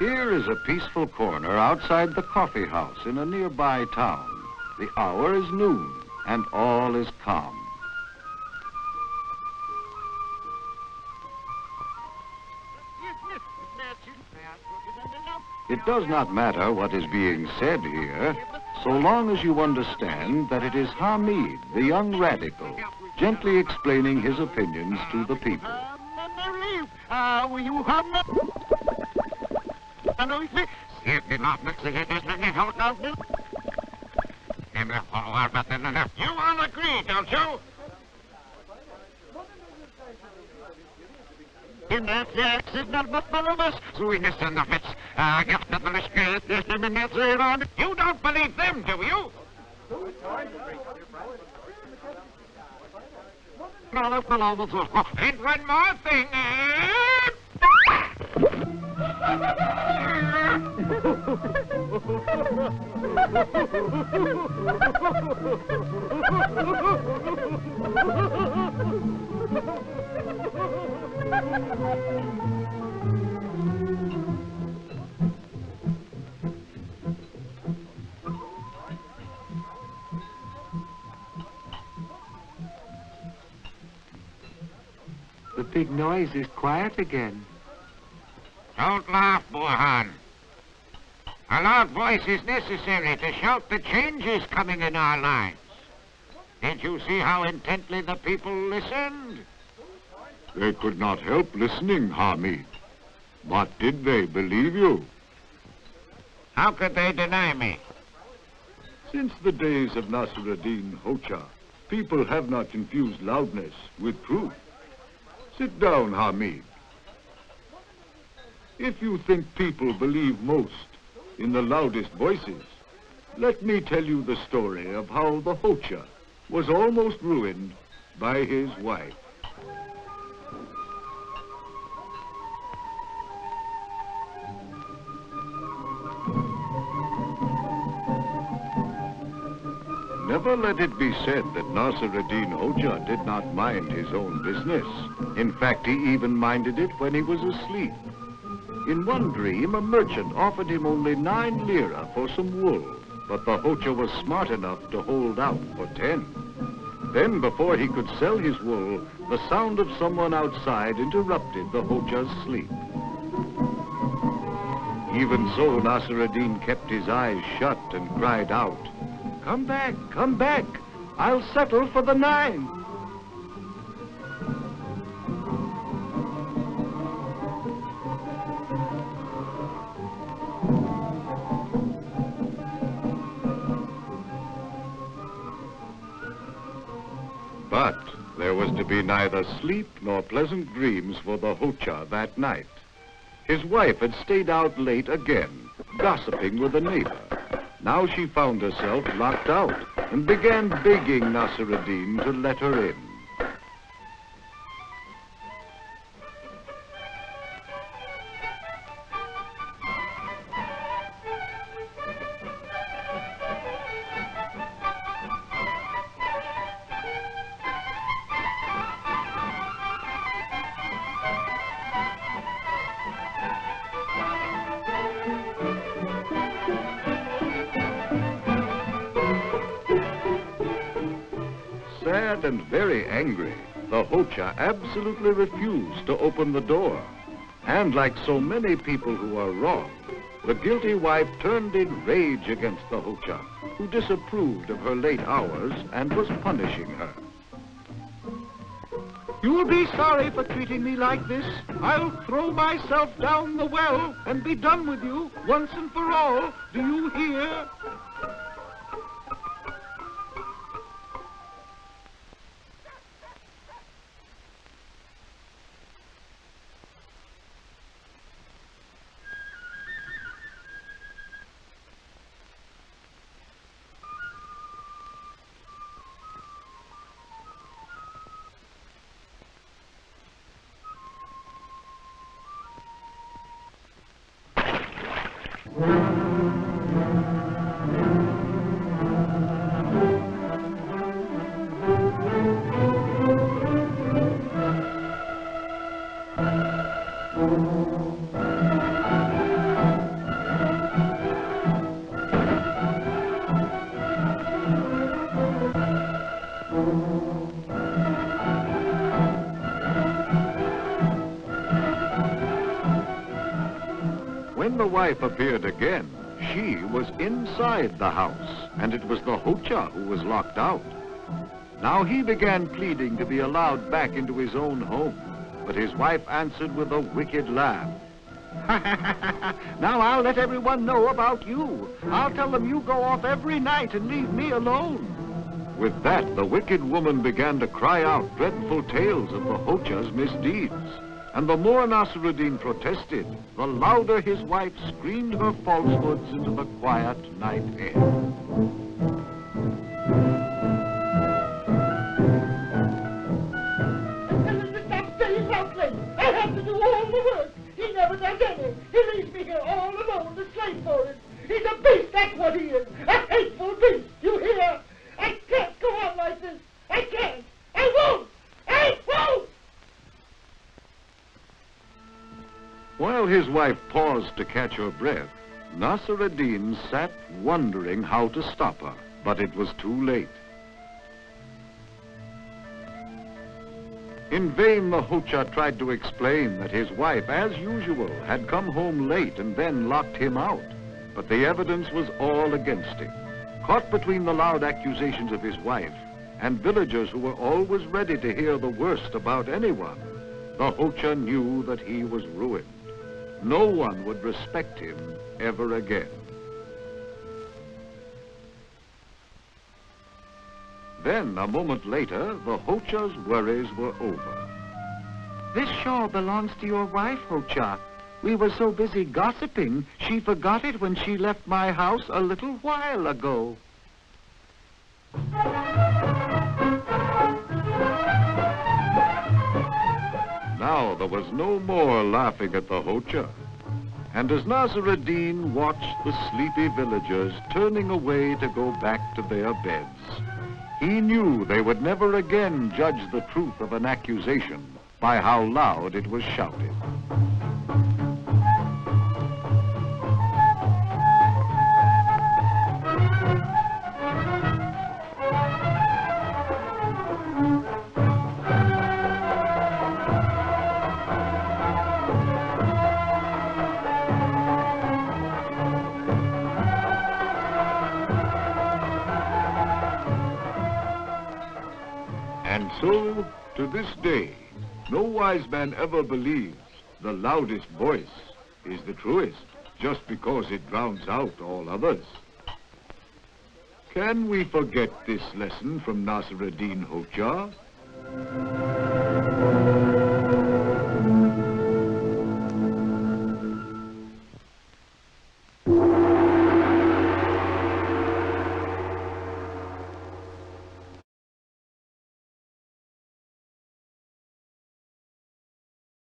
Here is a peaceful corner outside the coffee house in a nearby town. The hour is noon, and all is calm. It does not matter what is being said here, so long as you understand that it is Hamid, the young radical, gently explaining his opinions to the people. You all agree, don't you? In that signal, but you don't believe them, do you? And one more thing. The big noise is quiet again. Don't laugh, Burhan. A loud voice is necessary to shout the changes coming in our lives. Did you see how intently the people listened? They could not help listening, Hamid. But did they believe you? How could they deny me? Since the days of Nasr-ed-din Hodja, people have not confused loudness with truth. Sit down, Hamid. If you think people believe most in the loudest voices, let me tell you the story of how the Hodja was almost ruined by his wife. Never let it be said that Nasr-ed-din Hodja did not mind his own business. In fact, he even minded it when he was asleep. In one dream, a merchant offered him only 9 lira for some wool, but the Hodja was smart enough to hold out for 10. Then, before he could sell his wool, the sound of someone outside interrupted the Hodja's sleep. Even so, Nasr-ed-din kept his eyes shut and cried out, "Come back, come back! I'll settle for the 9. But there was to be neither sleep nor pleasant dreams for the Hodja that night. His wife had stayed out late again, gossiping with a neighbor. Now she found herself locked out and began begging Nasr-ed-din to let her in. Sad and very angry, the Hodja absolutely refused to open the door. And like so many people who are wrong, the guilty wife turned in rage against the Hodja, who disapproved of her late hours and was punishing her. You'll be sorry for treating me like this. I'll throw myself down the well and be done with you once and for all. Do you hear? When the wife appeared again, she was inside the house, and it was the Hodja who was locked out. Now he began pleading to be allowed back into his own home, but his wife answered with a wicked laugh. Now I'll let everyone know about you. I'll tell them you go off every night and leave me alone. With that, the wicked woman began to cry out dreadful tales of the Hodja's misdeeds. And the more Nasr-ed-din protested, the louder his wife screamed her falsehoods into the quiet night air. Tell him to stop staying out late. I have to do all the work. He never does any. He leaves me here all alone to slave for him. He's a beast, that's what he is. A hateful beast, you hear? I can't go on like this. I can't. I won't. I won't. While his wife paused to catch her breath, Nasr-ed-din sat wondering how to stop her, but it was too late. In vain the Hodja tried to explain that his wife, as usual, had come home late and then locked him out, but the evidence was all against him. Caught between the loud accusations of his wife and villagers who were always ready to hear the worst about anyone, the Hodja knew that he was ruined. No one would respect him ever again. Then, a moment later, the Hodja's worries were over. This shawl belongs to your wife, Hodja. We were so busy gossiping, she forgot it when she left my house a little while ago. Now there was no more laughing at the Hodja. And as Nasr-ed-din watched the sleepy villagers turning away to go back to their beds, he knew they would never again judge the truth of an accusation by how loud it was shouted. And so, to this day, no wise man ever believes the loudest voice is the truest, just because it drowns out all others. Can we forget this lesson from Nasr-ed-din Hodja?